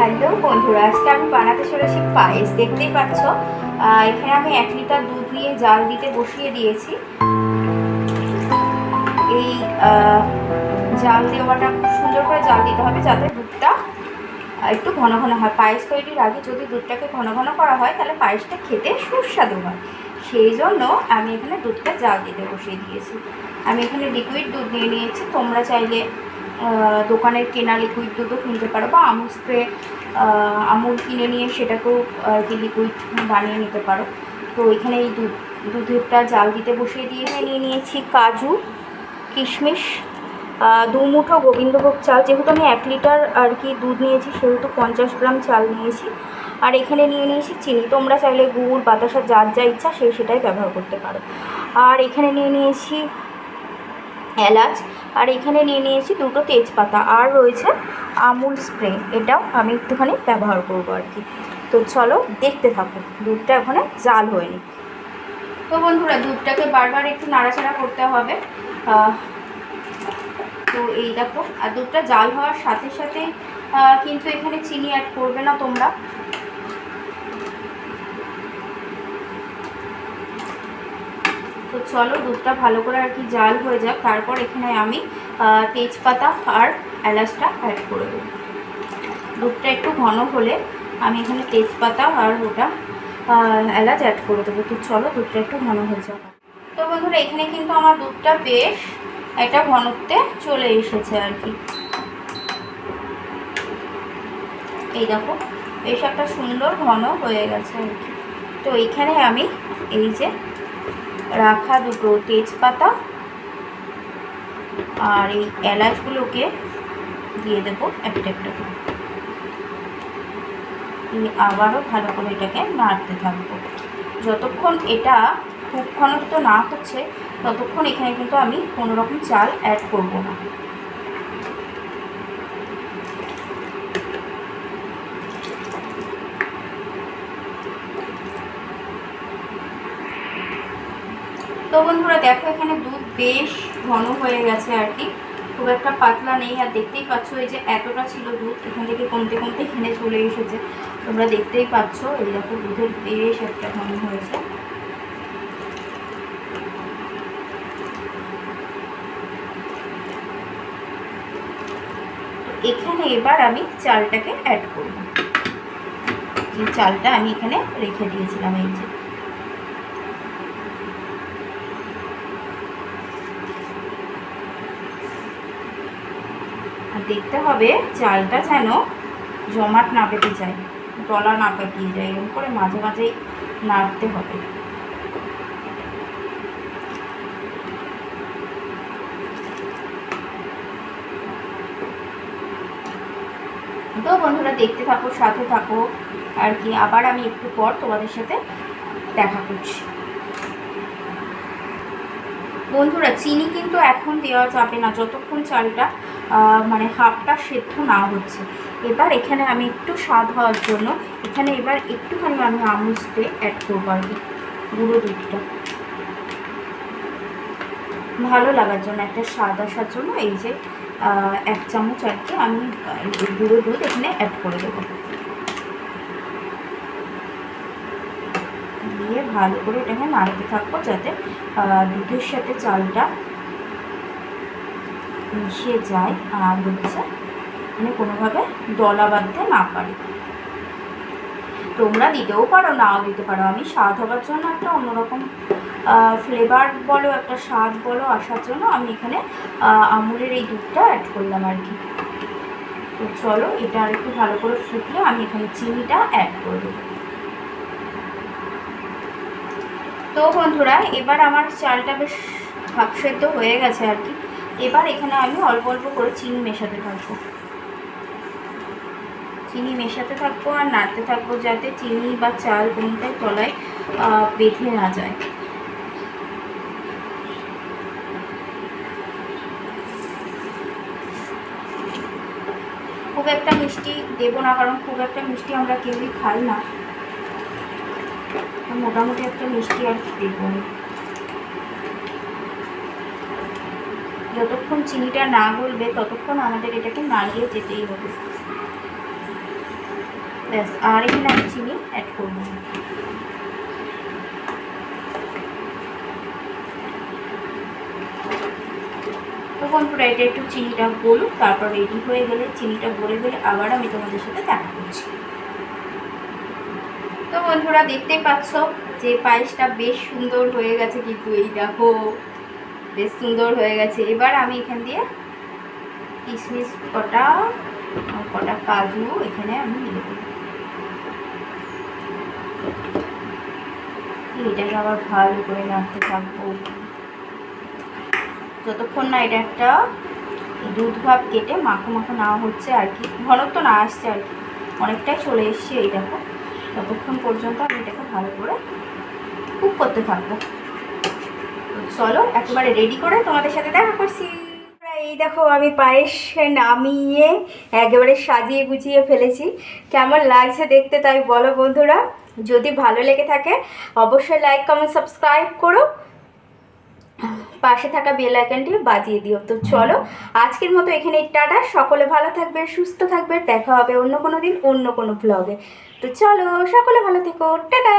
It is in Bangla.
হ্যালো বন্ধুরা, আজকে আমি বানাতে চলেছি পায়েস। দেখতেই পাচ্ছ, এখানে আমি 1 লিটার দুধ নিয়ে জাল দিতে বসিয়ে দিয়েছি। এই জাল দেওয়াটা খুব সুন্দর করে জাল দিতে হবে, যাতে দুধটা একটু ঘন ঘন হয়। পায়েস তৈরির আগে যদি দুধটাকে ঘন ঘন করা হয়, তাহলে পায়েসটা খেতে সুস্বাদু হয়। সেই জন্য আমি এখানে দুধটা জাল দিতে বসিয়ে দিয়েছি। আমি এখানে লিকুইড দুধ নিয়ে নিয়েছি। তোমরা চাইলে দোকানের কেনা লিকুইড দুধও কিনতে পারো, বা আমুল স্প্রে আমুল কিনে নিয়ে সেটাকেও আর কি লিকুইড বানিয়ে নিতে পারো। তো এখানে এই দুধটা জাল দিতে বসিয়ে দিয়ে নিয়ে নিয়েছি কাজু, কিশমিশ, 2 মুঠো গোবিন্দভোগ চাল। যেহেতু আমি 1 লিটার আর কি দুধ নিয়েছি, সেহেতু 50 গ্রাম চাল নিয়েছি। আর এখানে নিয়ে নিয়েছি চিনি। তোমরা চাইলে গুড়, বাতাসা, যার যা ইচ্ছা সেটাই ব্যবহার করতে পারো। আর এখানে নিয়ে নিয়েছি এলাচ, আর এখানে নিয়ে নিয়েছি 2টো তেজপাতা, আর রয়েছে আমুল স্প্রে। এটাও আমি একটুখানি ব্যবহার করবো আর কি। তো চলো দেখতে থাকো, দুধটা ওখানে জাল হয়নি। তো বন্ধুরা, দুধটাকে বারবার একটু নাড়াচাড়া করতে হবে। তো এই দেখো, আর দুধটা জাল হওয়ার সাথে সাথে কিন্তু এখানে চিনি অ্যাড করবে না তোমরা। তো চলো দুধটা ভালো করে আর কি জাল হয়ে যাক, তারপর এখানে আমি তেজপাতা আর এলাচটা অ্যাড করে দেবো। দুধটা একটু ঘন হলে আমি এখানে তেজপাতা আর ওটা এলাচ অ্যাড করে দেবো। তো চলো দুধটা একটু ঘন হয়ে যাক। তো বন্ধুরা, এখানে কিন্তু আমার দুধটা বেশ একটা ঘনত্বে চলে এসেছে আর কি। এই দেখো, বেশ একটা সুন্দর ঘন হয়ে গেছে আর কি। তো এইখানে আমি এই যে রাখা 2টো তেজপাতা আর এই এলাচগুলোকে দিয়ে দেবো একটা একটা করে। আবারও ভালো করে এটাকে নাড়তে থাকবো। যতক্ষণ এটা খুব ঘনত্ব না হচ্ছে, ততক্ষণ এখানে কিন্তু আমি কোনো রকম চাল অ্যাড করব না। তো বন্ধুরা দেখো, এখানে দুধ বেশ ঘন হয়ে গেছে আর কি, খুব একটা পাতলা নেই। আর দেখতেই পাচ্ছ, এই যে এতটা ছিল দুধ, এখান থেকে কমতে কমতে এখানে চলে এসেছে। তোমরা দেখতেই পাচ্ছ, এই দেখো দুধের বেশ একটা ঘন হয়েছে। এখানে এবার আমি চালটাকে অ্যাড করব। যে চালটা আমি এখানে রেখে দিয়েছিলাম, এই যে দেখতে হবে চালটা যেন জমাট না পেতে যায়, তলা না পাকিয়ে যায়। এরকম করে মাঝে মাঝেই নাড়তে হবে। তো বন্ধুরা দেখতে থাকো, সাথে থাকো আর কি। আবার আমি একটু পর তোমাদের সাথে দেখা করছি। বন্ধুরা, চিনি কিন্তু এখন দেওয়া যাবে না, যতক্ষণ চালটা মানে হাফটা সেদ্ধ না হচ্ছে। এবার এখানে আমি একটু স্বাদ হওয়ার জন্য এখানে এবার একটুখানি আমি আমুল স্প্রে অ্যাড করবো আর কি, গুঁড়ো দুধটা ভালো লাগার জন্য, একটা স্বাদ আসার জন্য। এই যে 1 চামচ আর কি আমি গুঁড়ো দুধ এখানে অ্যাড করে দেবো। দিয়ে ভালো করে এটাকে নাড়তে থাকবো, যাতে দুধের সাথে চালটা মিশে যায় আর হচ্ছে মানে কোনোভাবে দলা বাঁধতে না পারে। তোমরা দিতেও পারো, নাও দিতে পারো। আমি স্বাদ হবার জন্য একটা অন্যরকম ফ্লেভার বলো, একটা স্বাদ বলো আসার জন্য আমি এখানে আমুলের এই দুধটা অ্যাড করলাম আর কি। তো চলো, এটা আর একটু ভালো করে ফুটলে আমি এখানে চিনিটা অ্যাড করে দেবো। তো বন্ধুরা, এবার আমার চালটা বেশ হাফ সেদ্ধ হয়ে গেছে আর কি। এবার এখানে আমি অল্প অল্প করে চিনি মেশাতে থাকবো। চিনি মেশাতে থাকবো আর নাড়তে থাকবো, যাতে চিনি বা চাল কোনোটাই তলায় বেঁধে না যায়। খুব একটা মিষ্টি দেবো না, কারণ খুব একটা মিষ্টি আমরা কেউই খাই না। মোটামুটি একটা মিষ্টি আর কি দেবো। যতক্ষণ চিনিটা না গলবে, ততক্ষণ আমাদের এটাকে নাড়িয়ে যেতেই হবে। ব্যাস, আর এখানে আমি চিনি অ্যাড করবো। তো বন্ধুরা এটা একটু চিনিটা গলুক, তারপর রেডি হয়ে গেলে, চিনিটা গলে গেলে আবার আমি তোমাদের সাথে দেখা করছি। তো বন্ধুরা দেখতেই পাচ্ছ যে পায়েসটা বেশ সুন্দর হয়ে গেছে, কিন্তু এই দেখো বেশ সুন্দর হয়ে গেছে। এবার আমি এখান দিয়ে কিশমিশ কটা কাজু এখানে আমি দিয়ে দেবো। এটাকে আবার ভালো করে নাড়তে থাকবো যতক্ষণ না এটা একটা দুধ ভাব কেটে মাখো মাখো না হচ্ছে আর কি, ঘনত্ব না আসছে আর কি, অনেকটাই চলে এসছে এই দেখো। ততক্ষণ পর্যন্ত আমি এটাকে ভালো করে কুক করতে থাকবো। চলো একেবারে রেডি করে তোমাদের সাথে দেখা করছি। এই দেখো আমি পায়েস নামিয়ে একেবারে সাজিয়ে গুছিয়ে ফেলেছি। কেমন লাগছে দেখতে তাই বলো বন্ধুরা। যদি ভালো লেগে থাকে অবশ্যই লাইক কমেন্ট সাবস্ক্রাইব করো, পাশে থাকা বেল আইকনটি বাজিয়ে দিও। তো চলো আজকের মতো এখানে টাটা, সকলে ভালো থাকবে, সুস্থ থাকবে, দেখা হবে অন্য কোনো দিন অন্য কোনো ব্লগে। তো চলো সকলে ভালো থেকো, টাটা।